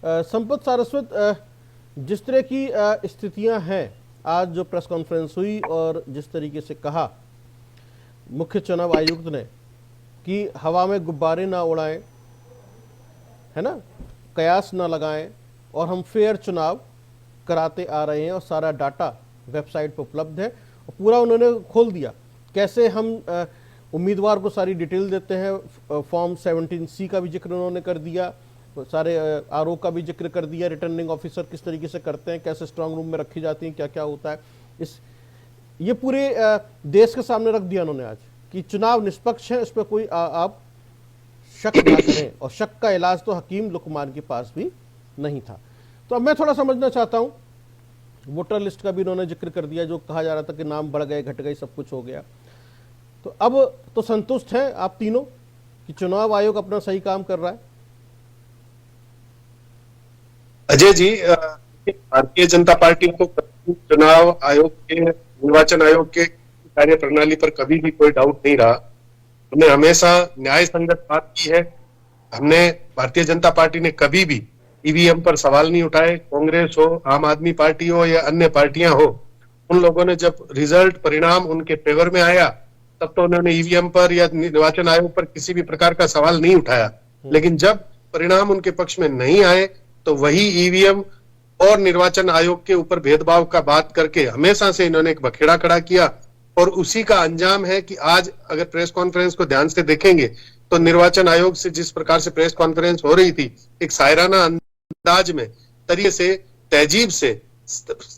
संपत सारस्वत, जिस तरह की स्थितियां हैं, आज जो प्रेस कॉन्फ्रेंस हुई और जिस तरीके से कहा मुख्य चुनाव आयुक्त ने कि हवा में गुब्बारे ना उड़ाएं, है ना, कयास ना लगाएं और हम फेयर चुनाव कराते आ रहे हैं और सारा डाटा वेबसाइट पर उपलब्ध है और पूरा उन्होंने खोल दिया कैसे हम उम्मीदवार को सारी डिटेल देते हैं। फॉर्म 17C का भी जिक्र उन्होंने कर दिया, सारे आरओ का भी जिक्र कर दिया, रिटर्निंग ऑफिसर किस तरीके से करते हैं, कैसे स्ट्रांग रूम में रखी जाती हैं, क्या क्या होता है। ये पूरे देश के सामने रख दिया उन्होंने आज कि चुनाव निष्पक्ष है, इस पर कोई आप शक ना करें। और शक का इलाज तो हकीम लुकमान के पास भी नहीं था। तो अब मैं थोड़ा समझना चाहता हूं, वोटर लिस्ट का भी उन्होंने जिक्र कर दिया, जो कहा जा रहा था कि नाम बढ़ गए घट गए सब कुछ हो गया। तो अब तो संतुष्ट हैं आप तीनों कि चुनाव आयोग अपना सही काम कर रहा है? अजय जी, भारतीय जनता पार्टी को चुनाव आयोग के, निर्वाचन आयोग के कार्य प्रणाली पर कभी भी कोई डाउट नहीं रहा। हमने हमेशा न्याय संगत बात की है। हमने, भारतीय जनता पार्टी ने कभी भी ईवीएम पर सवाल नहीं उठाए। कांग्रेस हो, आम आदमी पार्टी हो या अन्य पार्टियां हो, उन लोगों ने जब रिजल्ट परिणाम उनके फेवर में आया तब तो उन्होंने ईवीएम पर या निर्वाचन आयोग पर किसी भी प्रकार का सवाल नहीं उठाया। लेकिन जब परिणाम उनके पक्ष में नहीं आए तो वही ईवीएम और निर्वाचन आयोग के ऊपर भेदभाव का बात करके हमेशा से इन्होंने एक बखेड़ा खड़ा किया। और उसी का अंजाम है कि आज अगर प्रेस कॉन्फ्रेंस को ध्यान से देखेंगे तो निर्वाचन आयोग से जिस प्रकार से प्रेस कॉन्फ्रेंस हो रही थी, एक शायराना अंदाज में, तरीके से, तहजीब से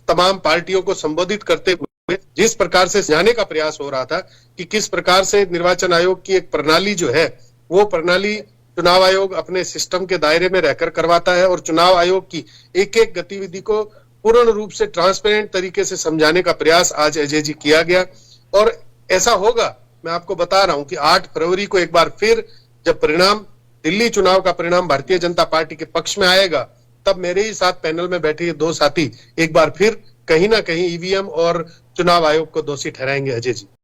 तमाम पार्टियों को संबोधित करते हुए जिस प्रकार से जाने का प्रयास हो रहा था कि किस प्रकार से निर्वाचन आयोग की एक प्रणाली जो है, वो प्रणाली चुनाव आयोग अपने सिस्टम के दायरे में रहकर करवाता है और चुनाव आयोग की एक एक गतिविधि को पूर्ण रूप से ट्रांसपेरेंट तरीके से समझाने का प्रयास आज अजय जी किया गया। और ऐसा होगा, मैं आपको बता रहा हूं कि 8 फरवरी को एक बार फिर जब परिणाम, दिल्ली चुनाव का परिणाम भारतीय जनता पार्टी के पक्ष में आएगा, तब मेरे ही साथ पैनल में बैठे ये 2 साथी एक बार फिर कहीं ना कहीं ईवीएम और चुनाव आयोग को दोषी ठहराएंगे। अजय जी।